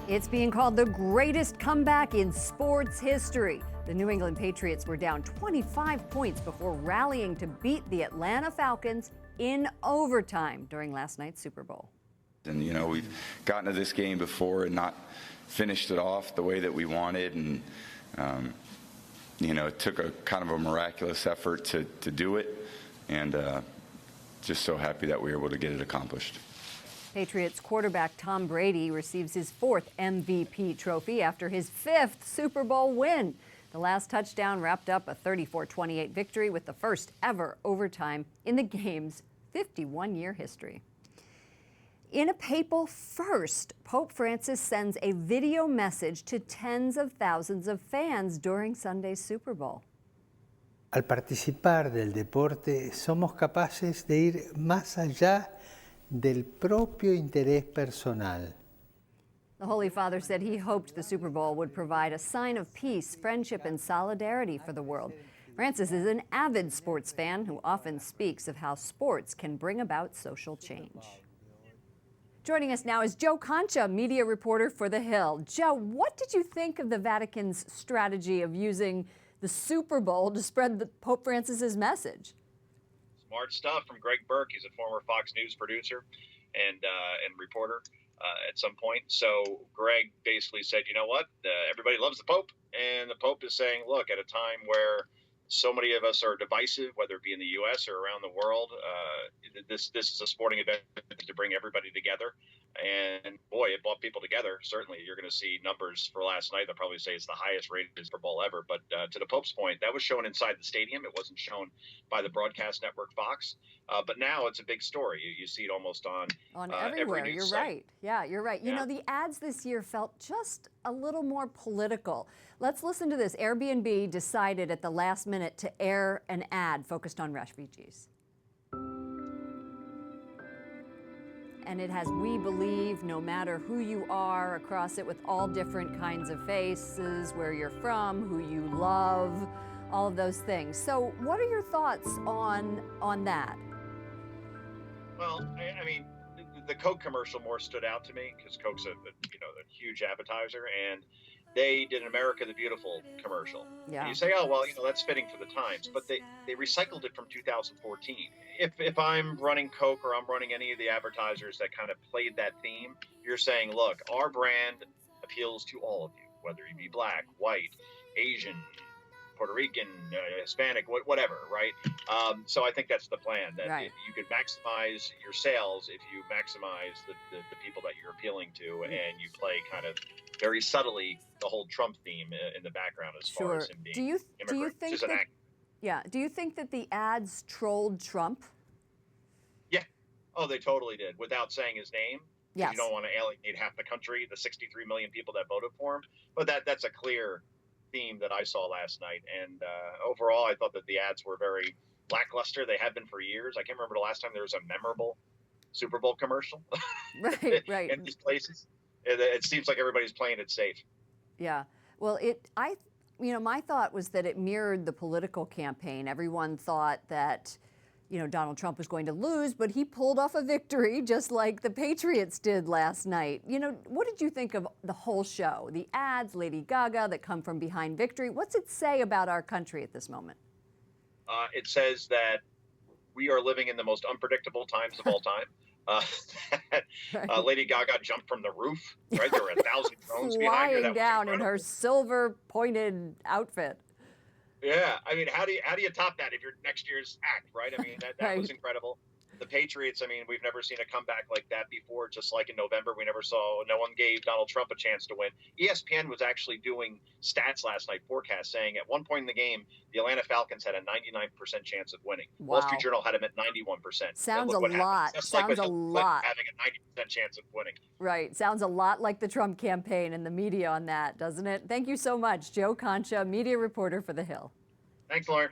It's being called the greatest comeback in sports history. The New England Patriots were down 25 points before rallying to beat the Atlanta Falcons in overtime during last night's Super Bowl. And we've gotten to this game before and not finished it off the way that we wanted, and it took a kind of a miraculous effort to do it, and just so happy that we were able to get it accomplished. Patriots quarterback Tom Brady receives his 4th MVP trophy after his 5th Super Bowl win. The last touchdown wrapped up a 34-28 victory with the first ever overtime in the game's 51-year history. In a papal first, Pope Francis sends a video message to tens of thousands of fans during Sunday's Super Bowl. Al participar del deporte, somos capaces de ir más allá del propio interés personal. The Holy Father said he hoped the Super Bowl would provide a sign of peace, friendship, and solidarity for the world. Francis is an avid sports fan who often speaks of how sports can bring about social change. Joining us now is Joe Concha, media reporter for The Hill. Joe, what did you think of the Vatican's strategy of using the Super Bowl to spread Pope Francis's message? Smart stuff from Greg Burke. He's a former Fox News producer and reporter at some point. So Greg basically said, you know what, everybody loves the Pope, and the Pope is saying, look, at a time where so many of us are divisive, whether it be in the U.S. or around the world, this is a sporting event to bring everybody together. And boy, it brought people together. Certainly, you're going to see numbers for last night. They'll probably say it's the highest rated Super Bowl ever. But to the Pope's point, that was shown inside the stadium. It wasn't shown by the broadcast network Fox. But now it's a big story. You see it almost on everywhere. Every news You're site. right. Yeah, you're right. You know, the ads this year felt just a little more political. Let's listen to this. Airbnb decided at the last minute to air an ad focused on refugees. And it has "We believe no matter who you are" across it, with all different kinds of faces, where you're from, who you love, all of those things. So what are your thoughts on that? Well, I mean, the Coke commercial more stood out to me because Coke's a huge advertiser, and they did an America the Beautiful commercial. Yeah. And you say, oh, well, that's fitting for the times, but they recycled it from 2014. If I'm running Coke or I'm running any of the advertisers that kind of played that theme, you're saying, look, our brand appeals to all of you, whether you be black, white, Asian, Puerto Rican, Hispanic, whatever, right? So I think that's the plan, that Right. you could maximize your sales if you maximize the people that you're appealing to, and you play kind of very subtly the whole Trump theme in the background as far as him being Do you immigrant. think Just an that, act. yeah, do you think that the ads trolled Trump? Yeah. Oh, they totally did, without saying his name. 'Cause Yes. You don't want to alienate half the country, the 63 million people that voted for him. But that's a clear theme that I saw last night. And overall, I thought that the ads were very lackluster. They have been for years. I can't remember the last time there was a memorable Super Bowl commercial Right. in these places. It seems like everybody's playing it safe. Yeah. Well, my thought was that it mirrored the political campaign. Everyone thought that, Donald Trump was going to lose, but he pulled off a victory just like the Patriots did last night. What did you think of the whole show? The ads, Lady Gaga that come from behind victory. What's it say about our country at this moment? It says that we are living in the most unpredictable times of all time. Lady Gaga jumped from the roof, right? There were 1,000 drones behind her. Flying down in her silver pointed outfit. Yeah, I mean, how do you top that if you're next year's act, right? I mean, that Right. was incredible. The Patriots, I mean, we've never seen a comeback like that before. Just like in November, no one gave Donald Trump a chance to win. ESPN was actually doing stats last night, forecast, saying at one point in the game, the Atlanta Falcons had a 99% chance of winning. Wow. Wall Street Journal had them at 91%. Sounds And look a what lot. happened. That's like Sounds a Hillary Clinton lot. having a 90% chance of winning. Right. Sounds a lot like the Trump campaign and the media on that, doesn't it? Thank you so much, Joe Concha, media reporter for The Hill. Thanks, Lauren.